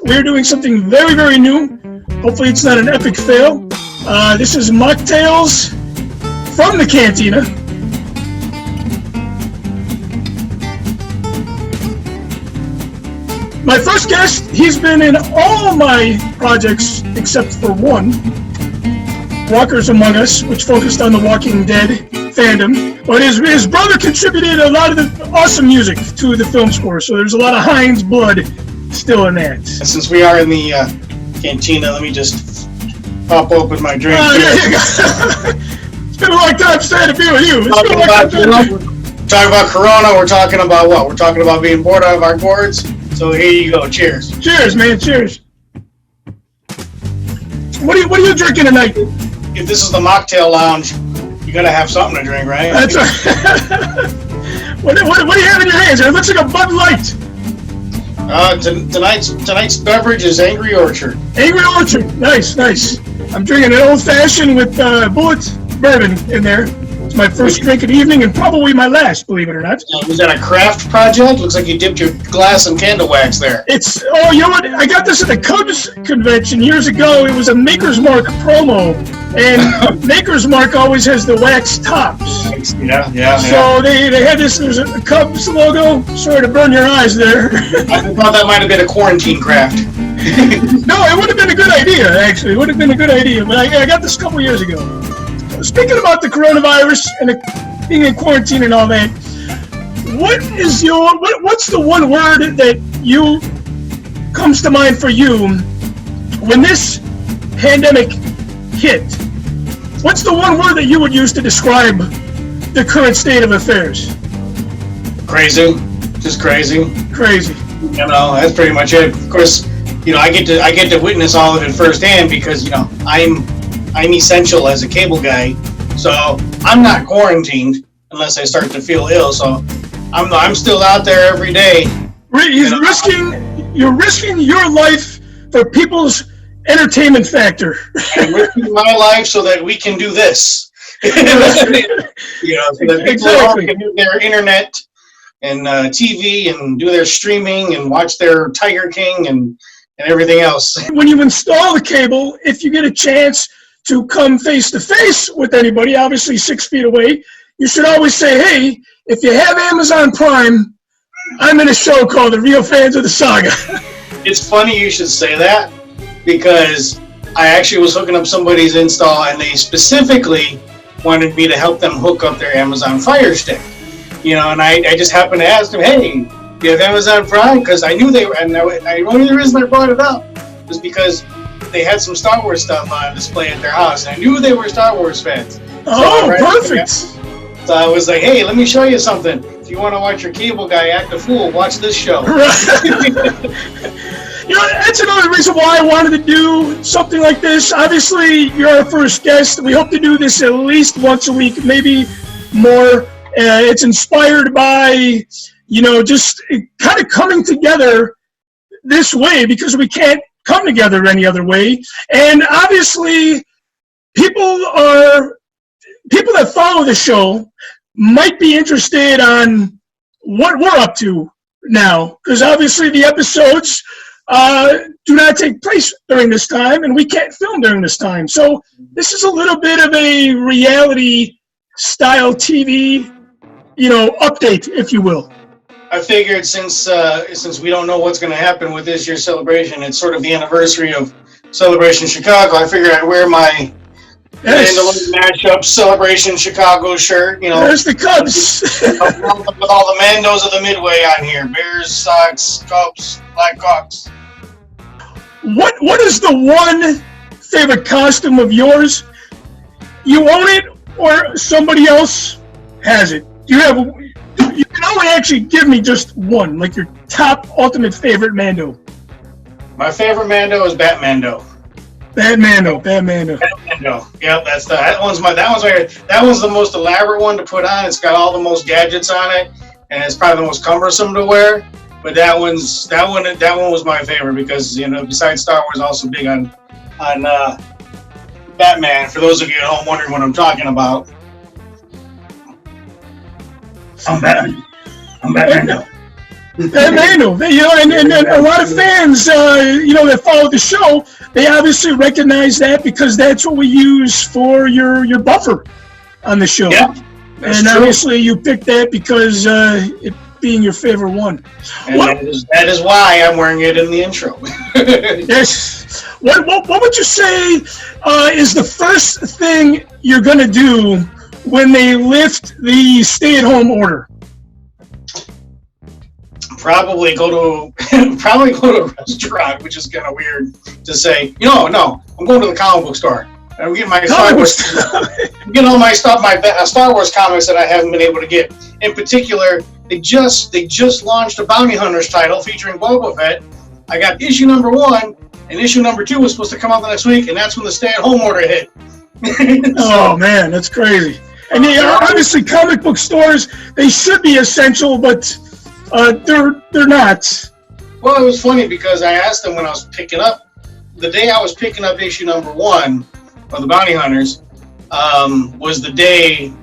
we're doing something very, very new. Hopefully it's not an epic fail. This is Machtails from the Cantina. My first guest, he's been in all my projects except for one, Walkers Among Us, which focused on the Walking Dead fandom. But his brother contributed a lot of the awesome music to the film score, so there's a lot of Hynes blood still in that. Since we are in the Cantina, let me just pop open my drink. There you go. It's been a long time staying to be with you. Talking about Corona, we're talking about what? We're talking about being bored out of our gourds. So here you go. Cheers. Cheers, man. Cheers. What are you drinking tonight? If this is the mocktail lounge, you gotta have something to drink, right? That's right. What do you have in your hands? It looks like a Bud Light. Tonight's beverage is Angry Orchard. Angry Orchard. Nice. I'm drinking an old fashioned with Bullet bourbon in there. It's my first drink of the evening and probably my last, believe it or not. Was that a craft project? Looks like you dipped your glass in candle wax there. You know what? I got this at the Cubs convention years ago. It was a Maker's Mark promo, and Maker's Mark always has the wax tops. Yeah. So they had this. There's a Cubs logo. Sorry to burn your eyes there. I thought that might have been a quarantine craft. No, it would have been a good idea. Actually, it would have been a good idea. But I got this a couple years ago. Speaking about the coronavirus and being in quarantine and all that, what's the one word that comes to mind for you when this pandemic hit? What's the one word that you would use to describe the current state of affairs? Crazy. Just crazy. Crazy. You know, that's pretty much it. Of course, you know, I get to witness all of it firsthand because, you know, I'm essential as a cable guy, so I'm not quarantined unless I start to feel ill. So I'm still out there every day. You're risking your life for people's entertainment factor. I'm risking my life so that we can do this. You know, so that people Exactly. can do their internet and TV and do their streaming and watch their Tiger King and everything else. When you install the cable, if you get a chance to come face to face with anybody, obviously 6 feet away, you should always say, hey, if you have Amazon Prime, I'm in a show called The Real Fans of the Saga. It's funny you should say that because I actually was hooking up somebody's install and they specifically wanted me to help them hook up their Amazon Fire Stick. You know, and I just happened to ask them, hey, do you have Amazon Prime? Because I knew they were, and the only reason I brought it up was because they had some Star Wars stuff on display at their house, and I knew they were Star Wars fans. Perfect. So I was like, hey, let me show you something. If you want to watch your cable guy act a fool, watch this show. Right. You know, that's another reason why I wanted to do something like this. Obviously, you're our first guest. We hope to do this at least once a week, maybe more. It's inspired by, you know, just kind of coming together this way because we can't come together any other way. And obviously, people that follow the show might be interested on what we're up to now, because obviously the episodes do not take place during this time, and we can't film during this time. So this is a little bit of a reality-style TV, you know, update, if you will. I figured since we don't know what's going to happen with this year's celebration, it's sort of the anniversary of Celebration Chicago. I figured I'd wear my matchup Celebration Chicago shirt. You know, there's the Cubs with all the Mandos of the Midway on here: Bears, Sox, Cubs, Blackhawks. What is the one favorite costume of yours? You own it, or somebody else has it? You can only actually give me just one, like your top ultimate favorite Mando. My favorite Mando is Batmando. Batmando. Yep, that one's the most elaborate one to put on. It's got all the most gadgets on it, and it's probably the most cumbersome to wear. But that one was my favorite because, you know, besides Star Wars, also big on Batman. For those of you at home wondering what I'm talking about, I'm Batman. They know, and a lot of fans, that follow the show, they obviously recognize that because that's what we use for your buffer on the show. Yeah, that's and true. Obviously you picked that because it being your favorite one. And that is why I'm wearing it in the intro. Yes. What would you say is the first thing you're going to do when they lift the stay-at-home order? Probably go to a restaurant, which is kind of weird to say. No, I'm going to the comic book store. I'm getting my Star Wars, getting all my stuff, my Star Wars comics that I haven't been able to get. In particular, they just launched a Bounty Hunters title featuring Boba Fett. I got issue number 1, and issue number 2 was supposed to come out the next week, and that's when the stay-at-home order hit. Oh man, that's crazy. And obviously, comic book stores, they should be essential, but they're not. Well, it was funny because I asked them when I was picking up, the day I was picking up issue number 1 of the Bounty Hunters, was the day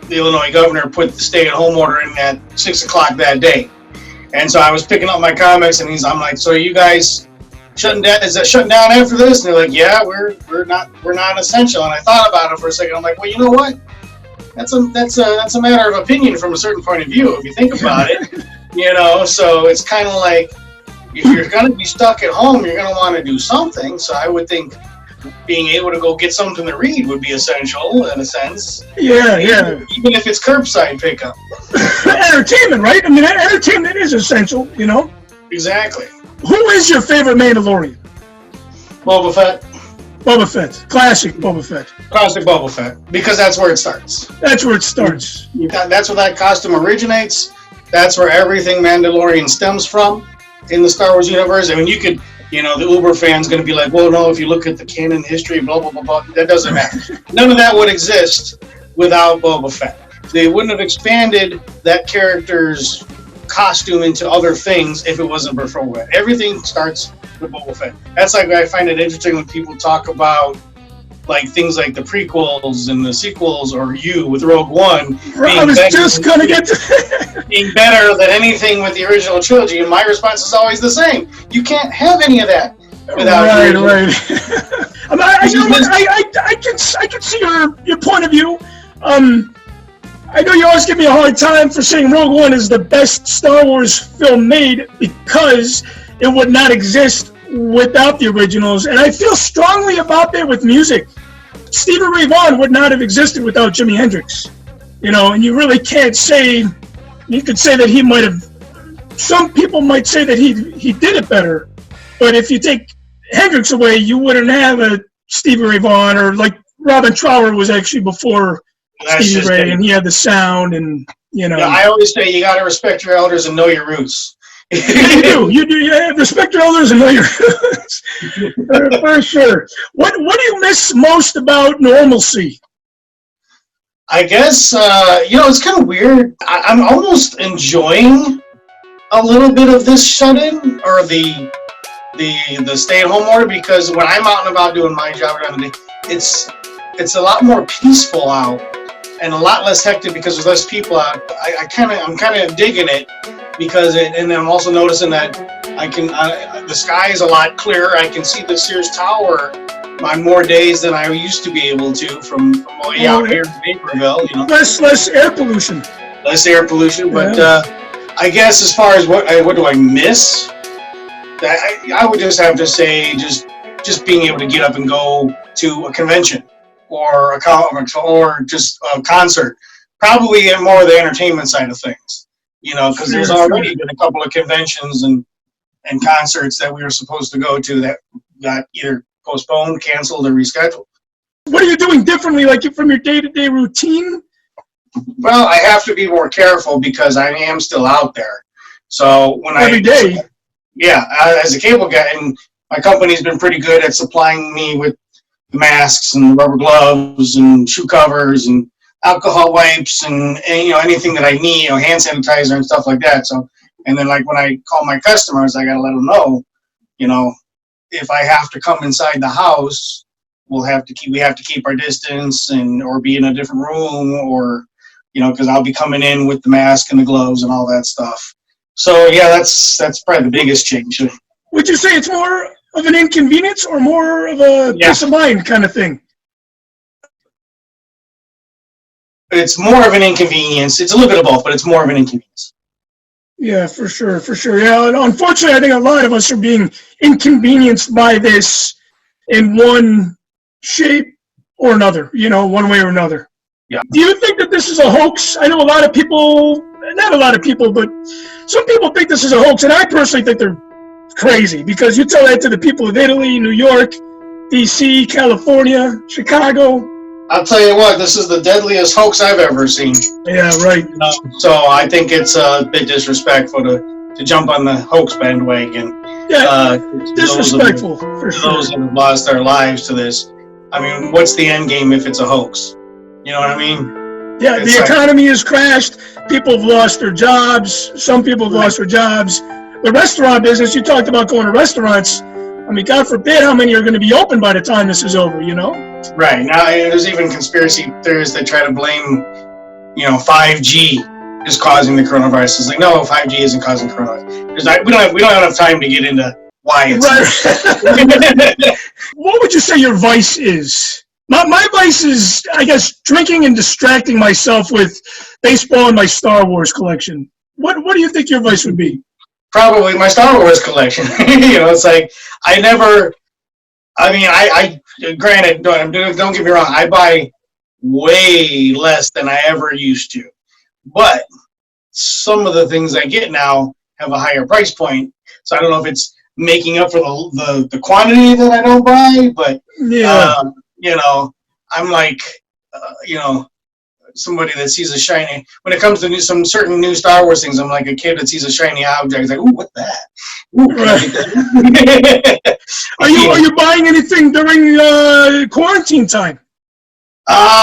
the Illinois governor put the stay-at-home order in at 6 o'clock that day. And so I was picking up my comics, and I'm like, "So are you guys shutting down? Is that shutting down after this?" And they're like, "Yeah, we're not essential." And I thought about it for a second. I'm like, "Well, you know what? That's a matter of opinion from a certain point of view if you think about it." So it's kind of like if you're going to be stuck at home, you're going to want to do something. So I would think being able to go get something to read would be essential in a sense. Yeah. Even if it's curbside pickup. Entertainment, right? I mean, entertainment is essential, Exactly. Who is your favorite Mandalorian? Boba Fett. Boba Fett. Classic Boba Fett. Classic Boba Fett. Because that's where it starts. That's where it starts. That's where that costume originates. That's where everything Mandalorian stems from in the Star Wars universe. I mean, you could, the Uber fan's going to be like, well, no, if you look at the canon history, blah, blah, blah, blah, that doesn't matter. None of that would exist without Boba Fett. They wouldn't have expanded that character's costume into other things if it wasn't for Boba Fett. Everything starts with Boba Fett. That's like, I find it interesting when people talk about like things like the prequels and the sequels, or with Rogue One. I was just going to get to being better than anything with the original trilogy, and my response is always the same. You can't have any of that without right. I can see your point of view. I know you always give me a hard time for saying Rogue One is the best Star Wars film made because it would not exist without the originals, and I feel strongly about that with music. Stevie Ray Vaughan would not have existed without Jimi Hendrix, and you really can't say. You could say that he might have. Some people might say that he did it better, but if you take Hendrix away, you wouldn't have a Stevie Ray Vaughan, or like Robin Trower was actually before Stevie Ray, and he had the sound, and Yeah, I always say you got to respect your elders and know your roots. You do. Yeah, respect your elders and know your roots. For sure. What do you miss most about normalcy? I guess it's kind of weird. I'm almost enjoying a little bit of this shut-in or the stay-at-home order, because when I'm out and about doing my job during the day, it's a lot more peaceful out and a lot less hectic because there's less people out. I'm kind of digging it because and I'm also noticing that the sky is a lot clearer. I can see the Sears Tower on more days than I used to be able to from way out here in Naperville. Less air pollution. Less air pollution, but I guess as far as what do I miss, I would just have to say just being able to get up and go to a convention or a conference or just a concert. Probably more of the entertainment side of things, because there's already been a couple of conventions and concerts that we were supposed to go to that got either postponed, canceled, or rescheduled. What are you doing differently, like from your day-to-day routine? Well, I have to be more careful because I am still out there. So every day. Yeah, as a cable guy, and my company's been pretty good at supplying me with masks and rubber gloves and shoe covers and alcohol wipes and anything that I need, hand sanitizer and stuff like that. So, and then like when I call my customers, I gotta let them know, if I have to come inside the house, we have to keep our distance or be in a different room, or because I'll be coming in with the mask and the gloves and all that stuff. So yeah, that's probably the biggest change. Would you say it's more of an inconvenience or more of a peace of mind kind of thing? It's more of an inconvenience. It's a little bit of both, but it's more of an inconvenience. Yeah, for sure, for sure. Yeah, and unfortunately, I think a lot of us are being inconvenienced by this in one shape or another, one way or another. Yeah. Do you think that this is a hoax? I know a lot of people, not a lot of people, but some people think this is a hoax, and I personally think they're crazy, because you tell that to the people of Italy, New York, DC, California, Chicago. I'll tell you what, this is the deadliest hoax I've ever seen. Yeah, right. So I think it's a bit disrespectful to jump on the hoax bandwagon. Yeah, disrespectful, for sure. Those that have lost their lives to this. I mean, what's the end game if it's a hoax? You know what I mean? Yeah, the economy has crashed. People have lost their jobs. Some people have lost their jobs. The restaurant business, you talked about going to restaurants. I mean, God forbid how many are going to be open by the time this is over, Right. Now, there's even conspiracy theories that try to blame, 5G is causing the coronavirus. It's like, no, 5G isn't causing coronavirus. We don't have enough time to get into why it's right. What would you say your vice is? My vice is, I guess, drinking and distracting myself with baseball and my Star Wars collection. What do you think your vice would be? Probably my Star Wars collection. It's like granted, don't get me wrong, I buy way less than I ever used to. But some of the things I get now have a higher price point. So I don't know if it's making up for the quantity that I don't buy, but yeah. I'm like, somebody that sees a shiny. When it comes to some certain new Star Wars things, I'm like a kid that sees a shiny object. He's like, "Ooh, what's that?" Ooh, right. Are you buying anything during quarantine time?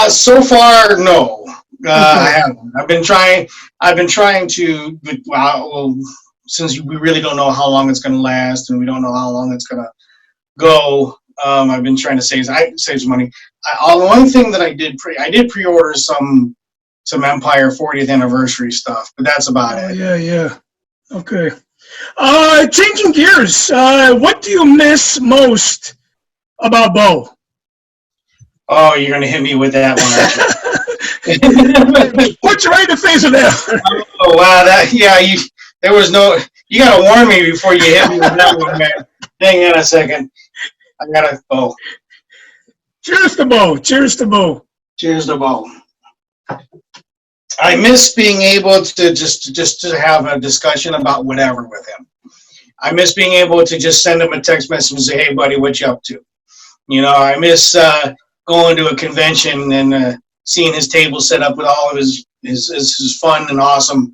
So far, no. I haven't. I've been trying to. Well, since we really don't know how long it's going to last, and we don't know how long it's going to go. I've been trying to save some money. The one thing that I did pre-order some Empire 40th anniversary stuff, but that's about it. Yeah. Okay. Changing gears. What do you miss most about Bo? Oh, you're gonna hit me with that one, aren't you? Put you right in the face of that. Oh wow, you gotta warn me before you hit me with that one, man. Hang on a second. I gotta Bo. Cheers to Bo. Cheers to Bo. Cheers to Bo. I miss being able to just to have a discussion about whatever with him. I miss being able to just send him a text message and say, "Hey, buddy, what you up to?" I miss going to a convention and seeing his table set up with all of his fun and awesome,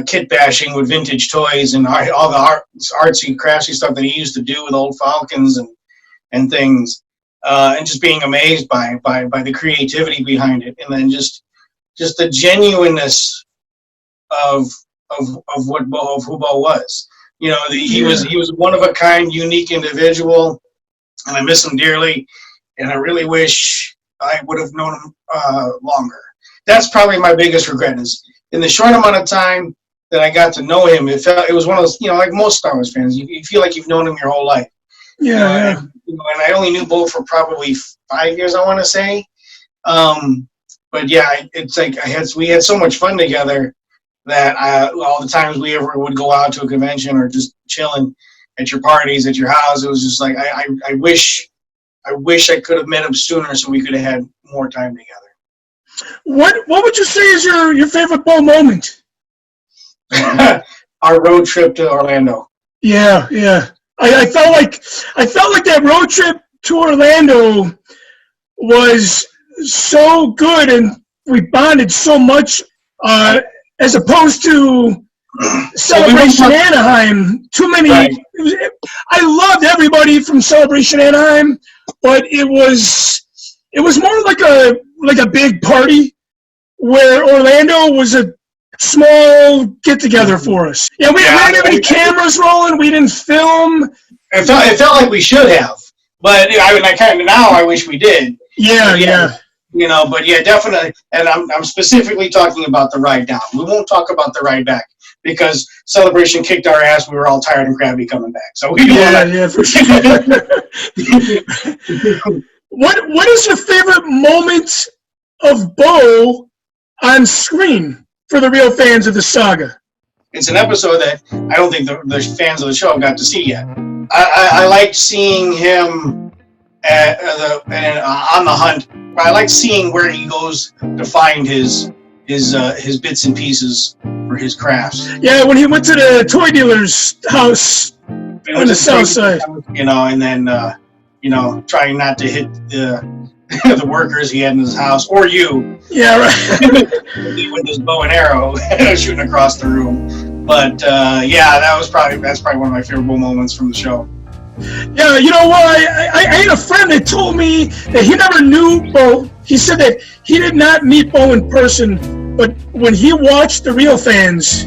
kit bashing with vintage toys and all the artsy, crafty stuff that he used to do with old Falcons and things, and just being amazed by the creativity behind it, and then just the genuineness of who Bo was. He was one of a kind, unique individual, and I miss him dearly. And I really wish I would have known him longer. That's probably my biggest regret, is in the short amount of time that I got to know him, it was one of those, like most Star Wars fans, you feel like you've known him your whole life. Yeah. And I only knew Bo for probably 5 years, I want to say. But yeah, it's like we had so much fun together that all the times we ever would go out to a convention or just chilling at your parties, at your house, it was just like I wish I could have met him sooner so we could have had more time together. What would you say is your favorite Bo moment? Our road trip to Orlando. Yeah. I felt like that road trip to Orlando was so good, and we bonded so much, as opposed to Celebration Anaheim. Too many. Right. I loved everybody from Celebration Anaheim, but it was more like a big party, where Orlando was a small get together for us. Yeah, we didn't have any cameras rolling. We didn't film. It felt like we should have, but I wish we did. Yeah. But yeah, definitely. And I'm specifically talking about the ride down. We won't talk about the ride back because Celebration kicked our ass. We were all tired and crabby coming back. So we yeah, for sure. What is your favorite moment of Bo on screen for the real fans of the saga? It's an episode that I don't think the fans of the show got to see yet. I liked seeing him on the hunt. I like seeing where he goes to find his bits and pieces for his crafts. Yeah, when he went to the toy dealer's house on the south side. And then trying not to hit the workers he had in his house, or you. Yeah, right. With his bow and arrow shooting across the room. But that's probably one of my favorite moments from the show. Yeah, you know what? I had a friend that told me that he never knew Bo. He said that he did not meet Bo in person, but when he watched the real fans,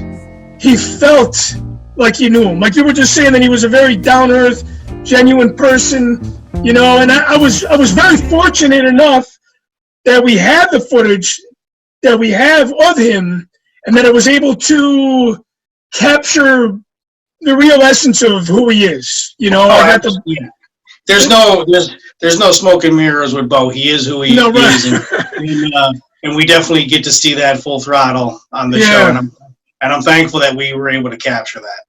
he felt like he knew him. Like you were just saying that he was a very down-earth, genuine person, and I was very fortunate enough that we have the footage that we have of him, and that I was able to capture the real essence of who he is. There's no smoke and mirrors with Bo. He is who he is, and we definitely get to see that full throttle on the show, and I'm thankful that we were able to capture that.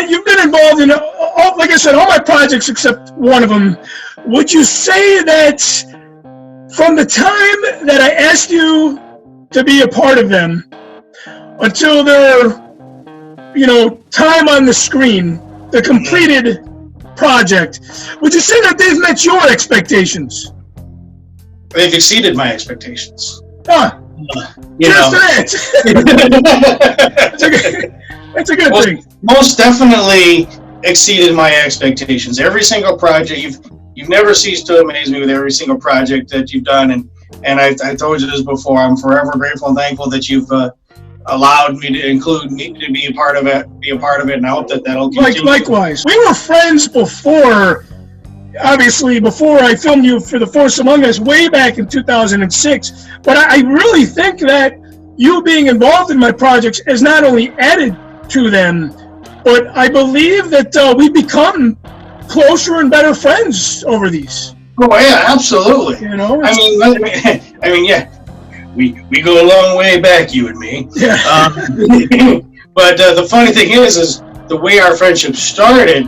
You've been involved in, like I said, all my projects except one of them. Would you say that from the time that I asked you to be a part of them until their time on the screen, the completed project, would you say that they've met your expectations? They've exceeded my expectations. That's a good thing. Most definitely exceeded my expectations. Every single project, you've never ceased to amaze me with every single project that you've done, and I told you this before. I'm forever grateful and thankful that you've allowed me to include me to be a part of it, and I hope that'll continue. Likewise. We were friends before I filmed you for The Force Among Us way back in 2006, but I really think that you being involved in my projects has not only added to them, but I believe that we've become closer and better friends over these. Oh yeah, absolutely. I mean, yeah. We go a long way back, you and me. Yeah. But the funny thing is the way our friendship started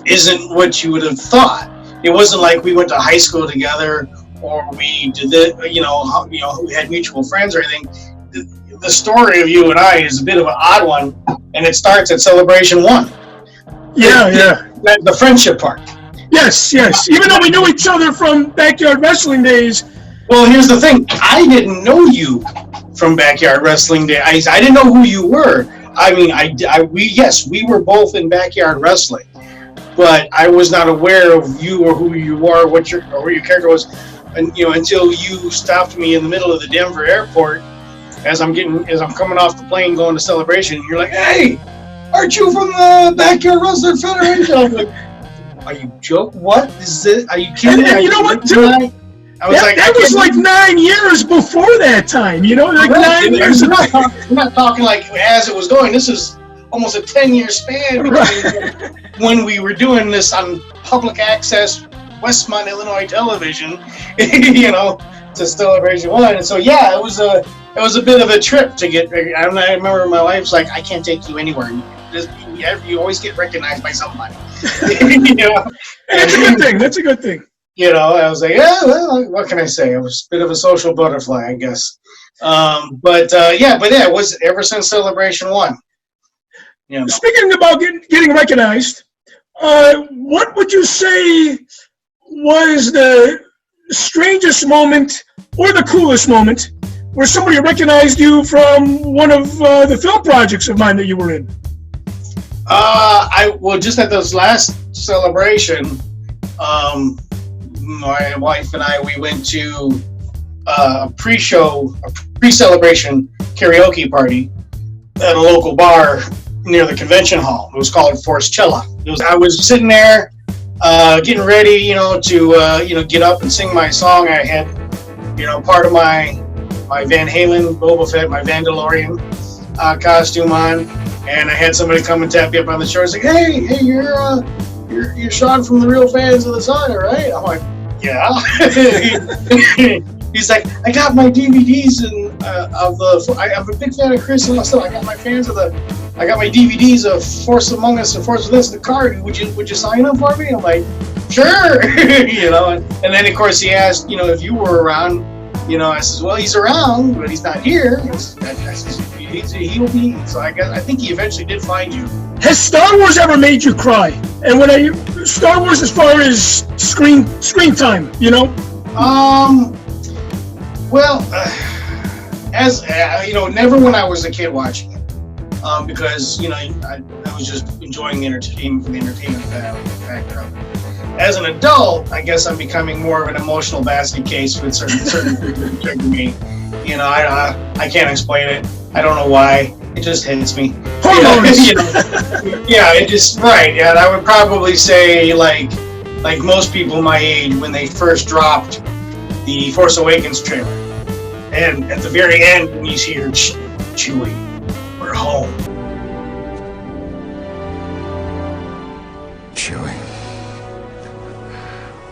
isn't what you would have thought. It wasn't like we went to high school together, or we did we had mutual friends or anything. The story of you and I is a bit of an odd one, and it starts at Celebration 1. Yeah. The friendship part. Yes. Even though we knew each other from backyard wrestling days. Well, here's the thing. I didn't know you from backyard wrestling days. I didn't know who you were. I mean, we were both in backyard wrestling, but I was not aware of you or who you are, or who your character was, and until you stopped me in the middle of the Denver airport as I'm coming off the plane going to Celebration. And you're like, "Hey, aren't you from the Backyard Wrestling Federation?" I'm like, "Are you joking? What is this? Are you kidding?" And you know what? Too? That was like 9 years before that time, 9 years. We're not talking like as it was going. This is almost a 10-year span between when we were doing this on public access Westmont, Illinois television, to Celebration 1. And so, yeah, it was a bit of a trip to get. I remember my wife's like, "I can't take you anywhere. You always get recognized by somebody." That's a good thing. I was like, yeah, well, what can I say? I was a bit of a social butterfly, I guess. But it was ever since Celebration 1. Speaking about getting recognized, what would you say was the strangest moment or the coolest moment where somebody recognized you from one of the film projects of mine that you were in? Just at this last celebration, my wife and I, we went to a pre-celebration karaoke party at a local bar near the convention hall. It was called Forcella. I was sitting there getting ready, to get up and sing my song. I had, part of my Van Halen, Boba Fett, my Vandalorian, costume on, and I had somebody come and tap me up on the shoulder, like, "Hey, you're Sean from the Real Fans of the Saga, right?" I'm like, "Yeah." He's like, "I got my DVDs and I'm a big fan of Chris and stuff. I got my DVDs of Force Among Us and Force Within the card. Would you sign them for me?" I'm like, "Sure." And then of course he asked, if you were around. I says, "Well, he's around, but he's not here." I says, "He'll be." So I think he eventually did find you. Has Star Wars ever made you cry? And Star Wars as far as screen time, Well, as never when I was a kid watching it, because I was just enjoying the entertainment for the entertainment factor of it. As an adult, I guess I'm becoming more of an emotional basket case with certain things that trigger me. I can't explain it. I don't know why. It just hits me. Hormones. Yeah, it just right. Yeah, and I would probably say like most people my age when they first dropped the Force Awakens trailer, and at the very end when you hear Chewie, "We're home." Chewie,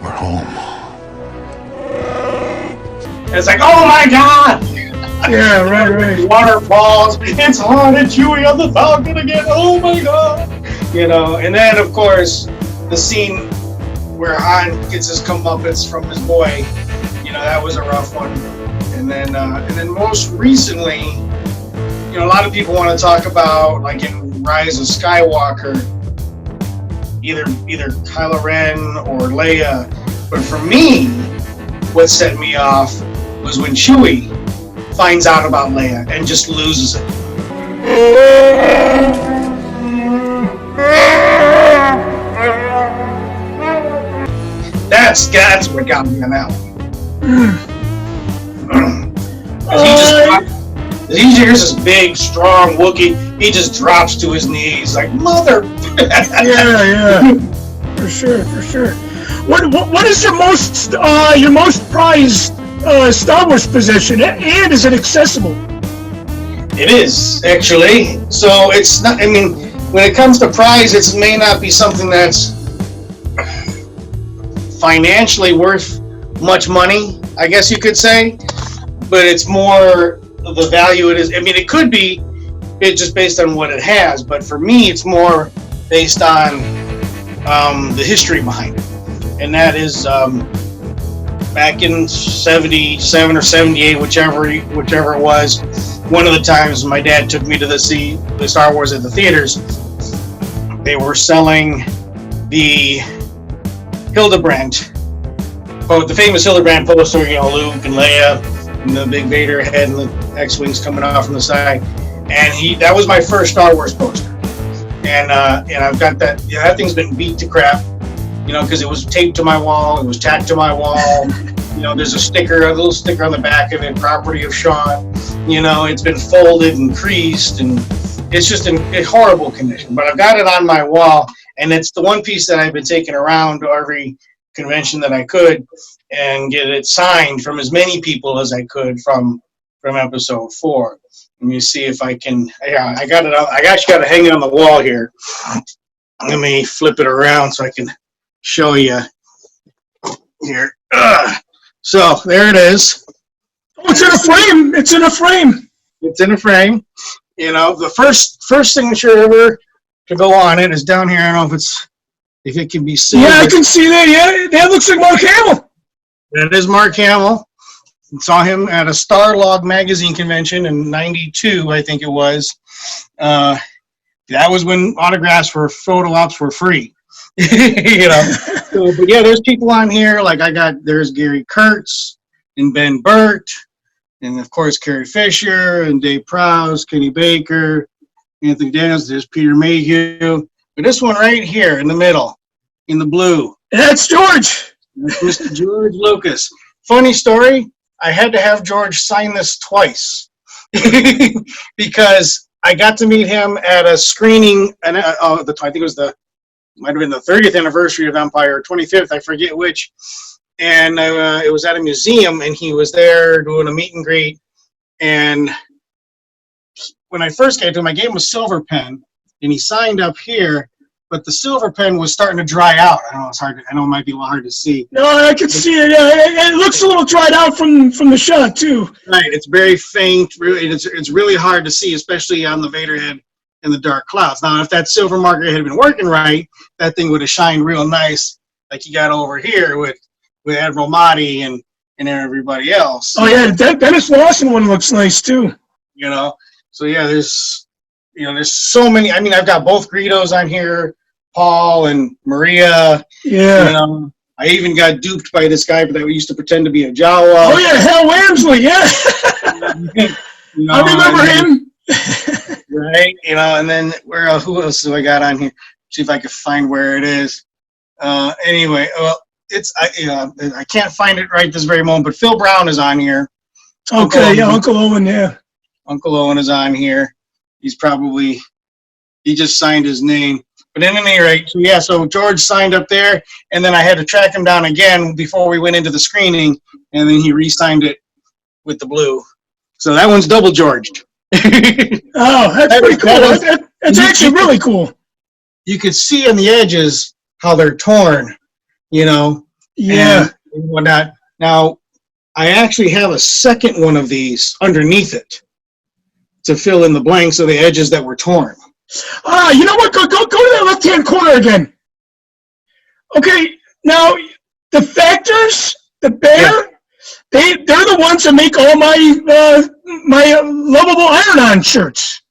we're home. And it's like, oh my God! Yeah, right. Waterfalls. It's Han and Chewie on the Falcon again. Oh my God! And then of course the scene where Han gets his comeuppance from his boy. That was a rough one. And then most recently, a lot of people want to talk about, like in Rise of Skywalker, either Kylo Ren or Leia. But for me, what set me off was when Chewie finds out about Leia and just loses it. That's what got me on that one. He hears this big, strong Wookiee. He just drops to his knees like, "Mother." Yeah. For sure. What is your most prized Star Wars possession, and is it accessible? It is, actually. So it's not. I mean, when it comes to prize, it may not be something that's financially worth much money, I guess you could say, but it's more the value it is. I mean, it could be just based on what it has, but for me, it's more based on the history behind it, and that is back in 77 or 78, whichever it was. One of the times my dad took me to see the Star Wars at the theaters. They were selling the Hildebrand, the famous Hildebrand poster, Luke and Leia and the big Vader head and the X-wings coming off from the side. And that was my first Star Wars poster. And I've got that. That thing's been beat to crap, because it was taped to my wall. It was tacked to my wall. There's a little sticker on the back of it, property of Sean. It's been folded and creased, and it's just in horrible condition. But I've got it on my wall, and it's the one piece that I've been taking around to every convention that I could and get it signed from as many people as I could from episode 4. Let me see if I can. Yeah, I got it. I actually got it hanging on the wall here. Let me flip it around so I can show you here. So there it is. Oh, it's in a frame. It's in a frame. It's in a frame. The first signature ever to go on it is down here. I don't know if it can be seen. Yeah, I can see that. Yeah, that looks like Mark Hamill. That is Mark Hamill. I saw him at a Starlog magazine convention in '92, I think it was. That was when autographs for photo ops were free. So, but yeah, there's people on here. Like there's Gary Kurtz and Ben Burt, and of course Carrie Fisher and Dave Prowse, Kenny Baker, Anthony Daniels. There's Peter Mayhew. But this one right here in the middle, in the blue. That's George. Mr. George Lucas. Funny story. I had to have George sign this twice because I got to meet him at a screening, and I think it was might have been the 30th anniversary of Empire, or 25th, I forget which. And it was at a museum, and he was there doing a meet and greet. And when I first came to him, I gave him a silver pen, and he signed up here, but the silver pen was starting to dry out. I know it's hard. I know it might be a little hard to see. No, I can see it. Yeah, it looks a little dried out from the shot too. Right, it's very faint. Really, it's really hard to see, especially on the Vader head in the dark clouds. Now, if that silver marker had been working right, that thing would have shined real nice, like you got over here with Admiral Mahdi and everybody else. Oh yeah, Dennis Lawson one looks nice too. You know, so yeah, there's so many. I mean, I've got both Greedos on here, Paul and Maria. Yeah. You know, I even got duped by this guy that used to pretend to be a Jawa. Oh yeah, Hal Wamsley. Yeah. You know, I remember him. Right. You know, and then who else do I got on here? See if I can find where it is. Anyway, well, I can't find it right this very moment, but Phil Brown is on here. Okay, Uncle Owen, yeah. Uncle Owen is on here. He just signed his name. But at any rate, so George signed up there, and then I had to track him down again before we went into the screening, and then he re-signed it with the blue. So that one's double Georged. Oh, that's pretty cool. That's actually really cool. You could see on the edges how they're torn, you know. Yeah. And whatnot. Now, I actually have a second one of these underneath it to fill in the blanks of the edges that were torn. You know what? Go to that left-hand corner again. Okay, now the Factors, the bear, they're the ones that make all my lovable Iron-On shirts.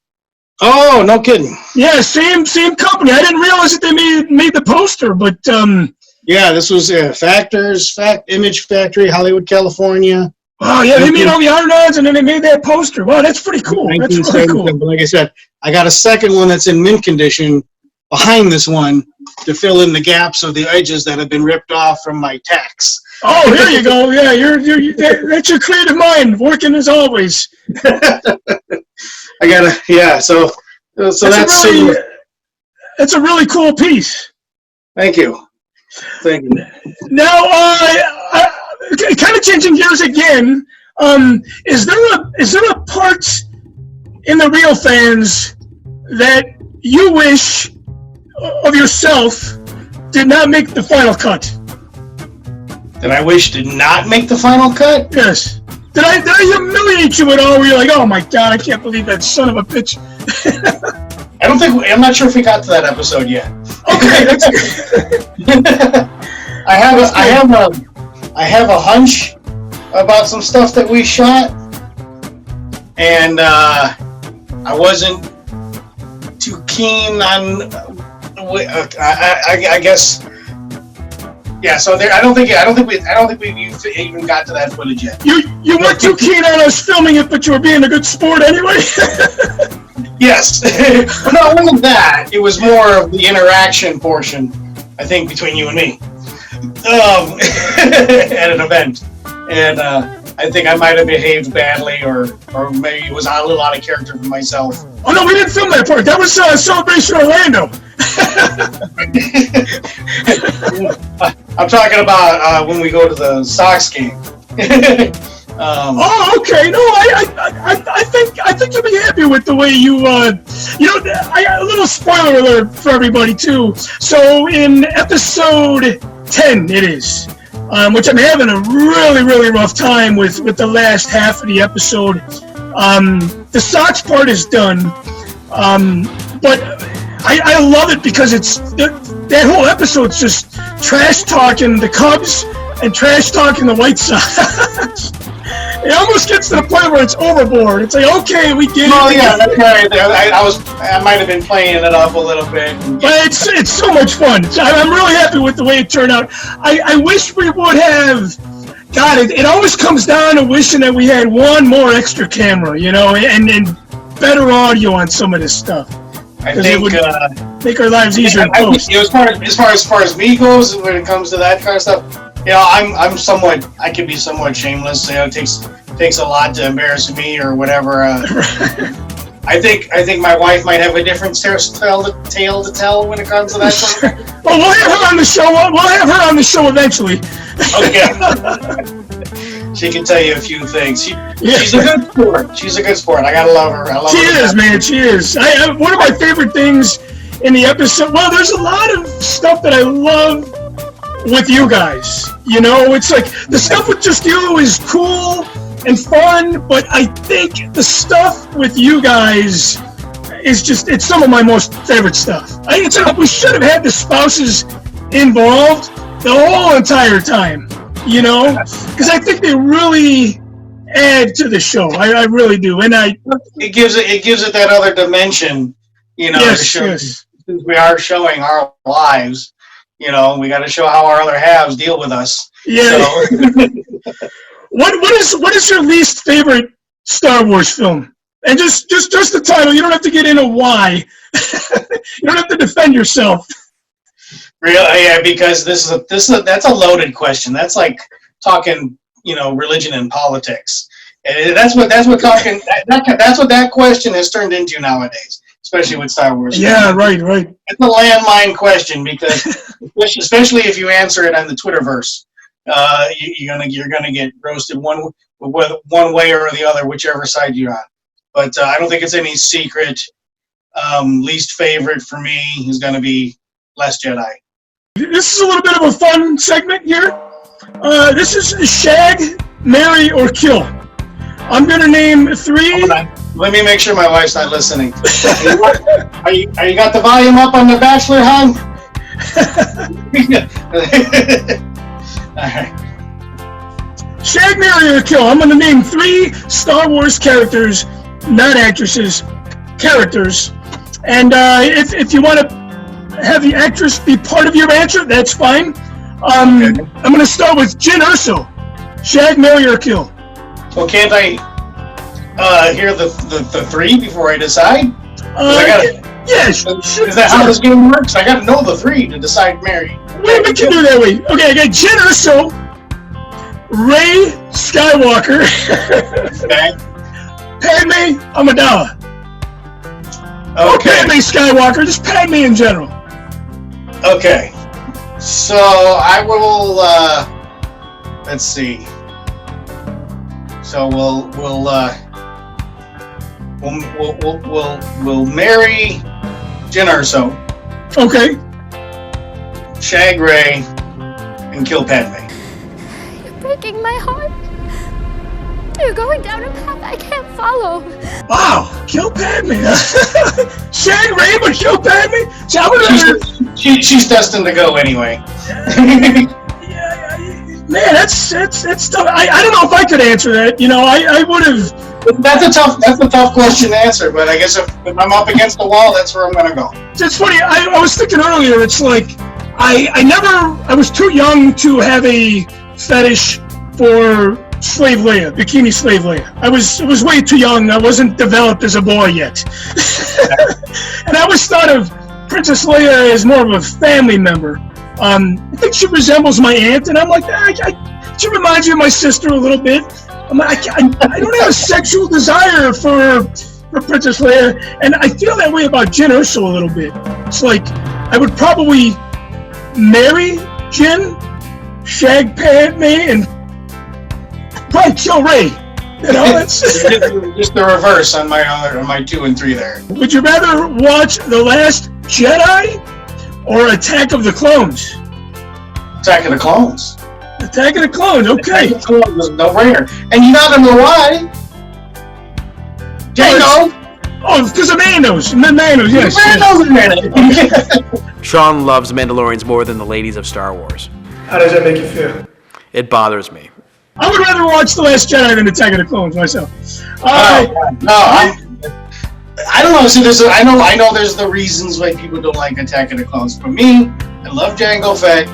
Oh, no kidding. Yeah, same company. I didn't realize that they made the poster, but yeah, this was Factors, Image Factory, Hollywood, California. Oh yeah, they made all the Iron-Ons and then they made that poster. Wow, that's pretty cool. That's really cool. But like I said, I got a second one that's in mint condition behind this one to fill in the gaps of the edges that have been ripped off from my tacks. Oh, there you go. Yeah, that's your creative mind working as always. So that's a really cool piece. Thank you. Now, kind of changing gears again. Is there a part in the Real Fans that you wish of yourself did not make the final cut? That I wish did not make the final cut? Yes. Did I humiliate you at all? Where you're like, oh my god, I can't believe that son of a bitch. I'm not sure if we got to that episode yet. Okay, that's good. I have a hunch about some stuff that we shot, and I wasn't too keen on. I guess. Yeah, so I don't think we even got to that footage yet. You weren't too keen on us filming it, but you were being a good sport anyway. Yes. No, it wasn't that. It was more of the interaction portion, I think, between you and me at an event. And I think I might have behaved badly, or maybe it was a little out of character for myself. Oh, no, we didn't film that part. That was Celebration Orlando. I'm talking about when we go to the Sox game. Oh, okay. No, I think you'll be happy with the way you. A little spoiler alert for everybody too. So in episode 10, it is, which I'm having a really, really rough time with the last half of the episode. The Sox part is done, but I love it because that whole episode's just trash talking the Cubs and trash talking the White Sox. It almost gets to the point where it's overboard. It's like, okay, we get it. Oh yeah, that's right. I might have been playing it up a little bit. But it's so much fun. I'm really happy with the way it turned out. I wish we would have. God, it always comes down to wishing that we had one more extra camera, and better audio on some of this stuff. I think it would make our lives easier in post. As far as me goes, when it comes to that kind of stuff, I can be somewhat shameless. It takes a lot to embarrass me or whatever. I think my wife might have a different tale to tell when it comes to that sort of thing. Well, we'll have her on the show. We'll have her on the show eventually. Okay. She can tell you a few things. She's a good sport. She's a good sport. I gotta love her. She is, man. She is. One of my favorite things in the episode. Well, there's a lot of stuff that I love with you guys. You know, it's like the stuff with just you is cool and fun, but I think the stuff with you guys is it's some of my most favorite stuff. We should have had the spouses involved the whole entire time, you know, because I think they really add to the show. I really do, and it gives it that other dimension, you know. Yes, to show, yes. Since we are showing our lives, you know, we got to show how our other halves deal with us. Yeah. So. What is your least favorite Star Wars film? And just the title. You don't have to get into why. You don't have to defend yourself. Really? Yeah, because that's a loaded question. That's like talking, you know, religion and politics. And that's what that question has turned into nowadays, especially with Star Wars. Yeah, right. It's a landmine question because, especially if you answer it on the Twitterverse, you're gonna get roasted one way or the other, whichever side you're on. But I don't think it's any secret. Least favorite for me is gonna be Last Jedi. This is a little bit of a fun segment here. This is Shag, Marry, or Kill. I'm going to name 3. Let me make sure my wife's not listening. Are you got the volume up on The Bachelor, hon? All right. Shag, Marry, or Kill. I'm going to name 3 Star Wars characters, not actresses, characters. And if you want to have the actress be part of your answer, that's fine. I'm going to start with Jyn Erso. Shag, Marry, or Kill. Well, can't I hear the 3 before I decide? Yes. Is that how this game works? I got to know the 3 to decide Mary. We can do that way. Okay, I got Jyn Erso, Rey Skywalker, Okay. Padme Amidala. Okay. Padme Skywalker, just Padme in general. Okay. So I will. Let's see. So we'll marry Jyn Erso. Okay. Shag Rey and kill Padme. You're breaking my heart. You're going down a path I can't follow. Wow, kill Padme. Shag Rey, but kill Padme? She's destined to go anyway. Man, that's tough. I don't know if I could answer that. You know, I would have. That's a tough question to answer. But I guess if I'm up against the wall, that's where I'm gonna go. It's funny. I was thinking earlier. It's like I was too young to have a fetish for Slave Leia, Bikini Slave Leia. I was way too young. I wasn't developed as a boy yet. And I always thought of Princess Leia as more of a family member. I think she resembles my aunt, and I'm like, she reminds me of my sister a little bit. I don't have a sexual desire for Princess Leia, and I feel that way about Jyn Erso a little bit. It's like I would probably marry Jyn, shag Padme, and probably kill Rey. You know, that's just the reverse on my 2 and 3 there. Would you rather watch The Last Jedi or Attack of the Clones? Attack of the Clones. Attack of the Clones, okay. Attack of the Clones is no brainer. And you not know why? Django. Oh, because of Mandos. Mandos, yes. Mandos. Sean loves Mandalorians more than the ladies of Star Wars. How does that make you feel? It bothers me. I would rather watch The Last Jedi than Attack of the Clones myself. I don't know. So I know there's the reasons why people don't like Attack of the Clones. For me, I love Jango Fett.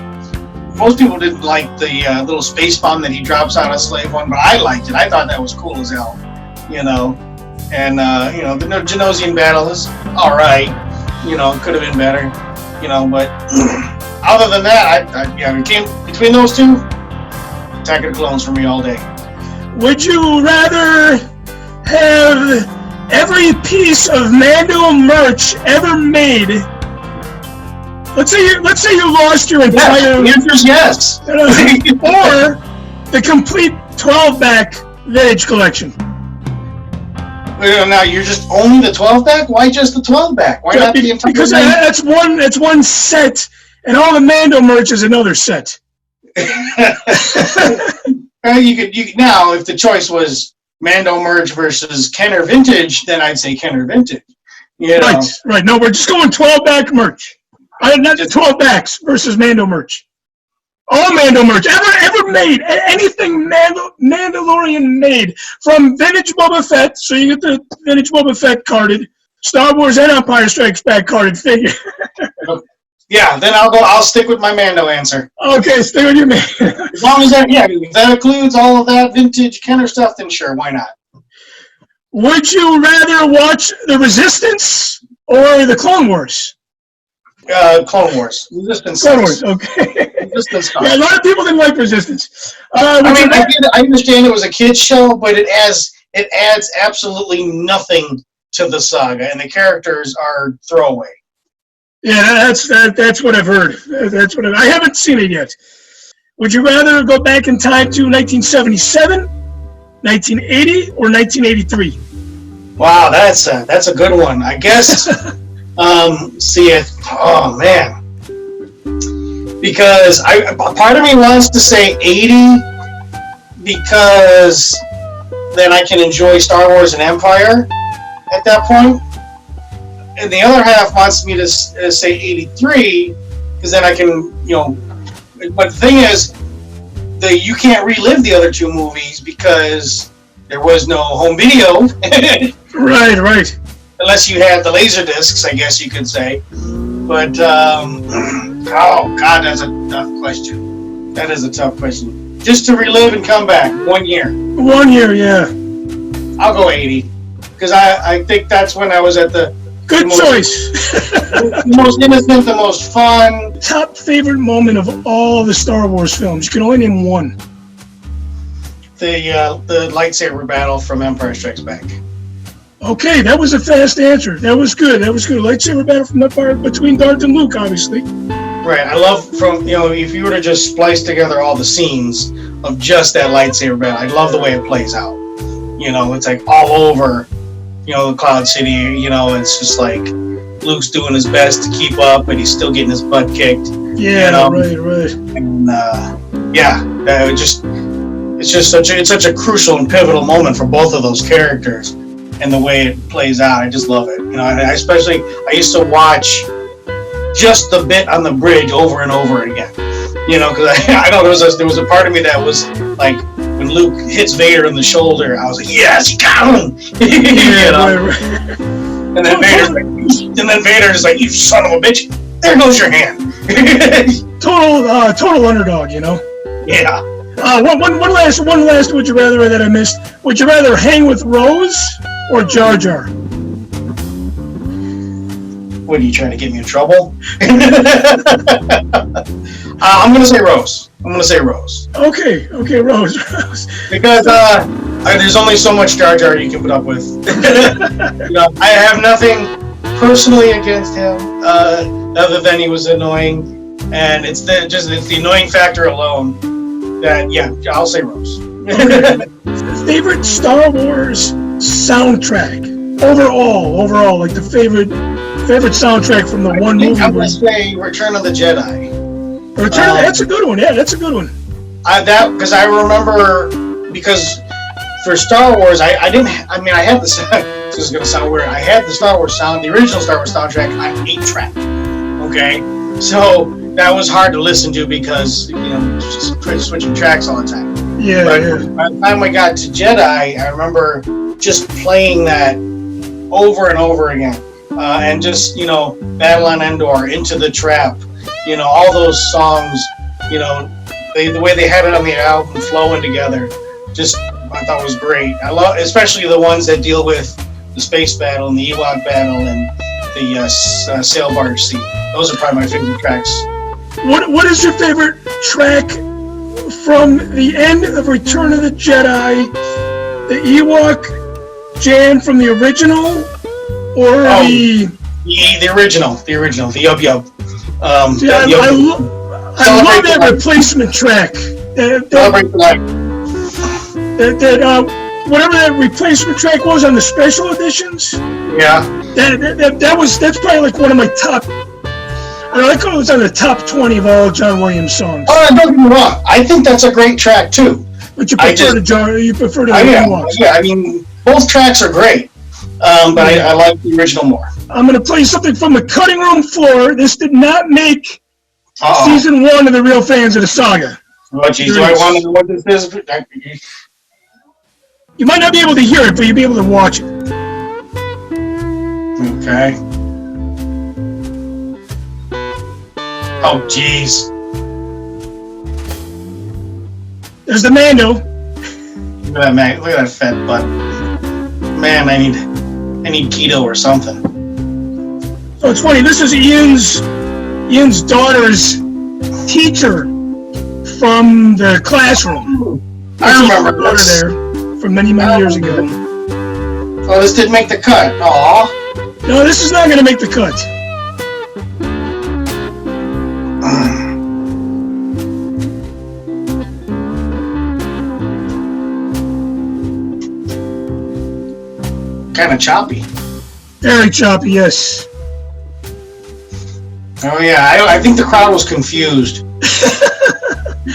Most people didn't like the little space bomb that he drops out of Slave One, but I liked it. I thought that was cool as hell, you know. And you know, the Genosian battle is all right. You know, could have been better, you know. But other than that, it came between those two. Attack of the Clones for me all day. Would you rather have every piece of Mando merch ever made? Let's say you lost your entire. The answer is yes. Or the complete 12-back vintage collection. Now you're just only the 12-back? Why just the 12-back? Why not the entire? Because that's one set, and all the Mando merch is another set. You could now, if the choice was Mando merch versus Kenner vintage, then I'd say Kenner vintage. You know? Right. No, we're just going 12-back merch. Not just 12-backs versus Mando merch. All Mando merch ever made, anything Mandalorian made, from vintage Boba Fett, so you get the vintage Boba Fett carded, Star Wars and Empire Strikes Back carded figure. Yeah, then I'll stick with my Mando answer. Okay, stay with your man. As long as if that includes all of that vintage Kenner stuff, then sure, why not? Would you rather watch The Resistance or the Clone Wars? Clone Wars. Resistance. Clone Wars, okay. Resistance. Yeah, a lot of people didn't like Resistance. I understand it was a kid's show, but it adds absolutely nothing to the saga, and the characters are throwaway. Yeah, that's what I've heard. I haven't seen it yet. Would you rather go back in time to 1977, 1980, or 1983? Wow, that's a good one. I guess. See it. Oh man. Because part of me wants to say 80, because then I can enjoy Star Wars and Empire at that point. And the other half wants me to say 83, because then I can, but the thing is, you can't relive the other two movies because there was no home video. Right. Unless you had the laser discs, I guess you could say. But, oh God, that's a tough question. That is a tough question. Just to relive and come back, 1 year. 1 year, yeah. I'll go 80, because I think that's when I was at the Good choice. The most innocent, the most fun. Top favorite moment of all the Star Wars films. You can only name one. The lightsaber battle from Empire Strikes Back. Okay, that was a fast answer. That was good. Lightsaber battle from Empire between Darth and Luke, obviously. Right. I love if you were to just splice together all the scenes of just that lightsaber battle, I love the way it plays out. It's like all over. The Cloud City, it's just like Luke's doing his best to keep up, but he's still getting his butt kicked. Yeah, right. And it's such a crucial and pivotal moment for both of those characters, and the way it plays out, I just love it. I used to watch just the bit on the bridge over and over again. Because I know there was a part of me that was like, when Luke hits Vader in the shoulder, I was like, yes, he got him! Right. And then Vader's like, you son of a bitch, there goes your hand. Total underdog, Yeah. One last would you rather that I missed. Would you rather hang with Rose or Jar Jar? What, are you trying to get me in trouble? I'm going to say Rose. Okay, Rose. Because there's only so much Jar Jar you can put up with. I have nothing personally against him, other than he was annoying, and it's the annoying factor alone. That I'll say Rose. Okay. Favorite Star Wars soundtrack overall, like the favorite soundtrack from the one movie. I'm going to say Return of the Jedi. That's a good one. Yeah, that's a good one. Because I remember, because for Star Wars, I had this is going to sound weird. I had the original Star Wars soundtrack on 8-track. Okay, so that was hard to listen to because just switching tracks all the time. Yeah. But by the time we got to Jedi, I remember just playing that over and over again, and just Battle on Endor, Into the Trap, all those songs, the way they had it on the album flowing together, just I thought was great. I love, especially the ones that deal with the space battle and the Ewok battle and the sail barge scene. Those are probably my favorite tracks. What is your favorite track from the end of Return of the Jedi? The Ewok jam from the original, or the original, the Yub Yub. I love that replacement track. Celebrate the Night. Whatever that replacement track was on the special editions. Yeah. That's probably like one of my top. I thought it was on the top 20 of all John Williams songs. Oh, don't get me wrong. I think that's a great track too. But you prefer the Yeah, I mean, both tracks are great, but I like the original more. I'm going to play something from the cutting room floor. This did not make season 1 of the real fans of the Saga. Oh, geez, do I want to know what this is? You might not be able to hear it, but you'll be able to watch it. Okay. Oh, jeez. There's the Mando. Look at that man. Look at that fat butt. Man, I need keto or something. So it's funny. This is Ian's daughter's teacher from the classroom. I remember this. There from many years ago. Oh, this didn't make the cut. Aw. No, this is not going to make the cut. Kind of choppy. Very choppy, yes. Oh yeah, I think the crowd was confused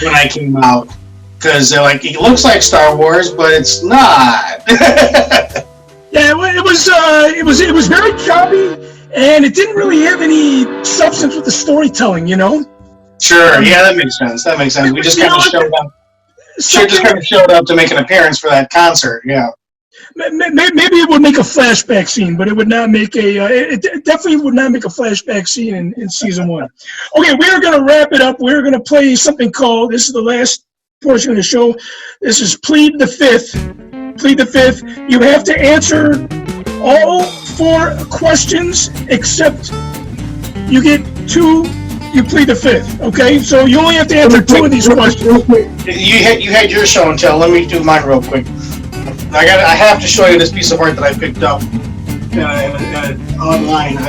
when I came out because they're like, it looks like Star Wars, but it's not. Yeah, it was very choppy, and it didn't really have any substance with the storytelling, you know. Sure, yeah, that makes sense. We just kind of showed up. Just kind of showed up to make an appearance for that concert. Yeah. Maybe it would make a flashback scene, but it would not make it definitely would not make a flashback scene in season 1. Okay, we're going to wrap it up. We're going to play something called, this is the last portion of the show. This is Plead the Fifth. Plead the Fifth. You have to answer all 4 questions except you get 2. You plead the 5th. Okay, so you only have to answer 2 of these questions. You had your show and tell. Let me do mine real quick. I have to show you this piece of art that I picked up online.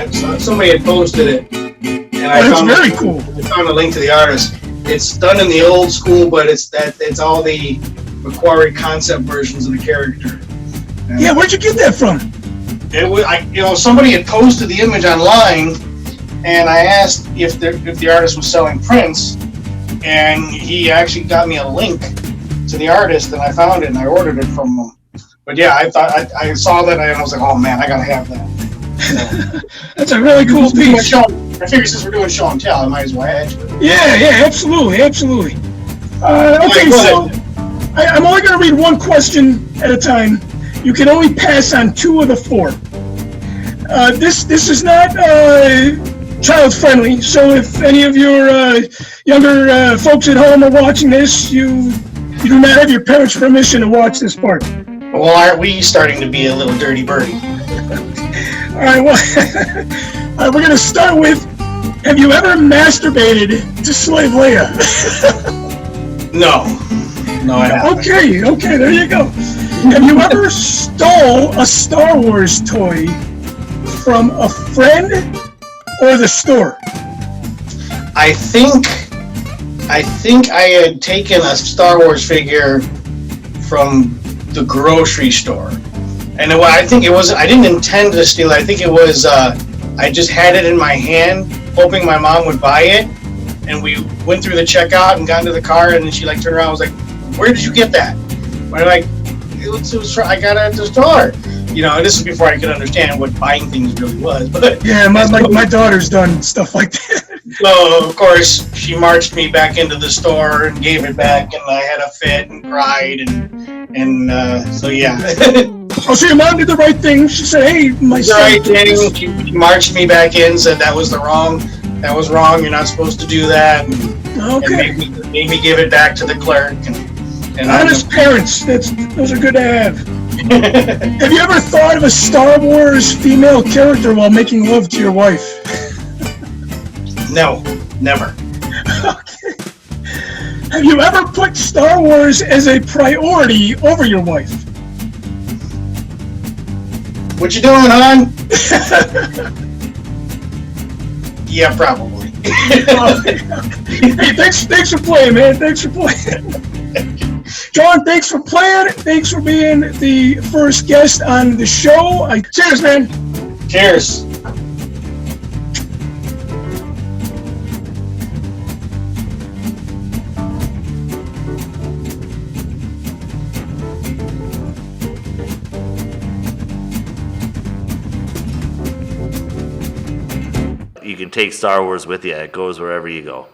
Somebody had posted it, and that's very cool. I found a link to the artist. It's done in the old school, but it's all the Macquarie concept versions of the character. And yeah, where'd you get that from? It was somebody had posted the image online, and I asked if the artist was selling prints, and he actually got me a link to the artist, and I found it and I ordered it from him. But yeah, I thought I saw that and I was like, oh man, I gotta have that. So, that's a really cool piece. I figured since we're doing show and tell, I might as well add to it. Yeah, absolutely. Okay, so I'm only going to read 1 question at a time. You can only pass on 2 of the 4. This is not child friendly, so if any of your younger folks at home are watching this, you do not have your parents' permission to watch this part. Well, aren't we starting to be a little dirty birdie? All right, well, we're going to start with, have you ever masturbated to Slave Leia? No, I haven't. Okay, there you go. Have you ever stole a Star Wars toy from a friend or the store? I think I had taken a Star Wars figure from the grocery store, and I think it was. I didn't intend to steal it. I think it was. I just had it in my hand, hoping my mom would buy it, and we went through the checkout and got into the car, and then she turned around and was like, "Where did you get that?" I'm like, it was I got it at the store. And this is before I could understand what buying things really was. But yeah, my daughter's done stuff like that. So of course she marched me back into the store and gave it back, and I had a fit and cried, and so yeah. Oh, so your mom did the right thing. She said, "Hey, my son." The right thing. She marched me back in, said that was wrong. You're not supposed to do that. And made me give it back to the clerk. And honest parents. Those are good to have. Have you ever thought of a Star Wars female character while making love to your wife? No, never. Okay. Have you ever put Star Wars as a priority over your wife? What you doing, hon? Yeah, probably. Hey, thanks for playing, man. Thanks for playing. John, thanks for playing. Thanks for being the first guest on the show. Cheers, man. Cheers. You can take Star Wars with you. It goes wherever you go.